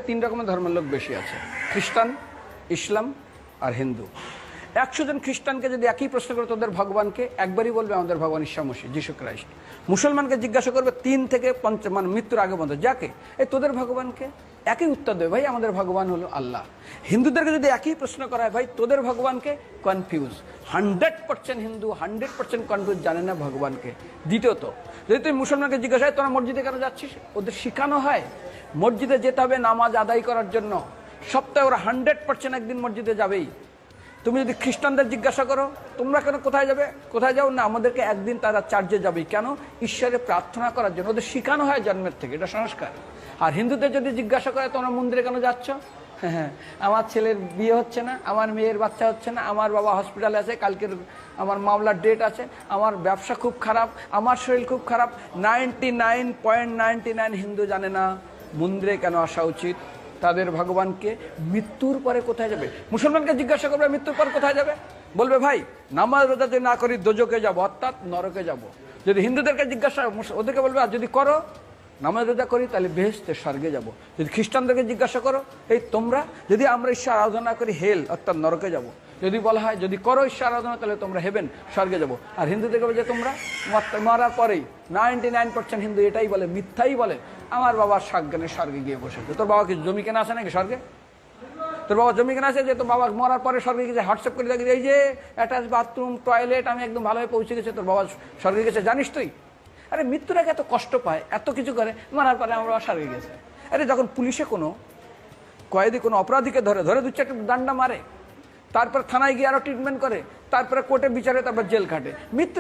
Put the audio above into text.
তিন রকমের ধর্মের লোক বেশি আছে, খ্রিস্টান, ইসলাম আর হিন্দু। 100 জন খ্রিস্টানকে যদি একই প্রশ্ন করে তোদের ভগবানকে, একবারই বলবে আমাদের ভগবান ঈসা মসীহ, যিশু খ্রাইস্ট। মুসলমানকে জিজ্ঞাসা করবে 3 থেকে 5 মানে মৃত্যুর আগে পর্যন্ত, যাকে এই তোদের ভগবানকে, একই উত্তর দেবে, ভাই আমাদের ভগবান হলো আল্লাহ। হিন্দুদেরকে যদি একই প্রশ্ন করা হয়, ভাই তোদের ভগবানকে, কনফিউজ। 100% হিন্দু 100% কনফিউজ, জানে না ভগবানকে। দ্বিতীয়ত, যদি তুমি মুসলমানকে জিজ্ঞাসা হয় তোরা মসজিদে কেন যাচ্ছিস, ওদের শেখানো হয় মসজিদে যেতে হবে নামাজ আদায় করার জন্য। সপ্তাহে ওরা 100% একদিন মসজিদে যাবেই। তুমি যদি খ্রিস্টানদের জিজ্ঞাসা করো তোমরা কেন কোথায় যাবে, কোথায় যাও না, আমাদেরকে একদিন তারা চার্চে যাবে। কেন? ঈশ্বরে প্রার্থনা করার জন্য, ওদের শেখানো হয় জন্মের থেকে, এটা সংস্কার। আর হিন্দুদের যদি জিজ্ঞাসা করে তোমরা মন্দিরে কেন যাচ্ছ, হ্যাঁ আমার ছেলের বিয়ে হচ্ছে না, আমার মেয়ের বাচ্চা হচ্ছে না, আমার বাবা হসপিটালে আছে, কালকের আমার মামলার ডেট আছে, আমার ব্যবসা খুব খারাপ, আমার শরীর খুব খারাপ। 99.99 হিন্দু জানে না মন্দিরে কেন আসা উচিত, তাদের ভগবানকে মৃত্যুর পরে কোথায় যাবে। মুসলমানকে জিজ্ঞাসা করবে মৃত্যুর পর কোথায় যাবে, বলবে ভাই নামাজ রোজা যদি না করি দোজকে যাব, অর্থাৎ নরকে যাব। যদি হিন্দুদেরকে জিজ্ঞাসা, ওদেরকে বলবে আর যদি করো নামাজ রোজা করি তাহলে বেহেশতে স্বর্গে যাব। যদি খ্রিস্টানদেরকে জিজ্ঞাসা করো, এই তোমরা যদি আমরা ঈশ্বর আরাধনা করি হেল অর্থাৎ নরকে যাব। যদি বলা হয় যদি করো ঈশ্বর আরাধনা তাহলে তোমরা হেভেন স্বর্গে যাব। আর হিন্দুদেরকে বলে যে তোমরা মরার পরেই 99% হিন্দু এটাই বলে, মিথ্যাই বলে, আমার বাবার সাজ্ঞানে স্বর্গে গিয়ে বসেছে। তোর বাবা কি জমি কেনা আছে নাকি স্বর্গে? তোর বাবা জমি কেনা আছে যে তোর বাবা মরার পরে স্বর্গে গেছে, হোয়াটসঅ্যাপ করে দেখি এই যে অ্যাটাচ বাথরুম টয়লেট আমি একদম ভালোভাবে পৌঁছে গেছে, তোর বাবা স্বর্গে গেছে জানিস তুই? আরে মৃত্যুর আগে এত কষ্ট পায়, এত কিছু করে, মারার পরে আমার বাবা স্বর্গে গেছে। আরে যখন পুলিশে কোনো কয়েদি কোনো অপরাধীকে ধরে 2-4টা ডান্ডা মারে, তারপর থানায় গিয়ে আরো ট্রিটমেন্ট করে, তারপরে কোর্টে বিচারে, তারপর জেল খাটে, মৃত্যু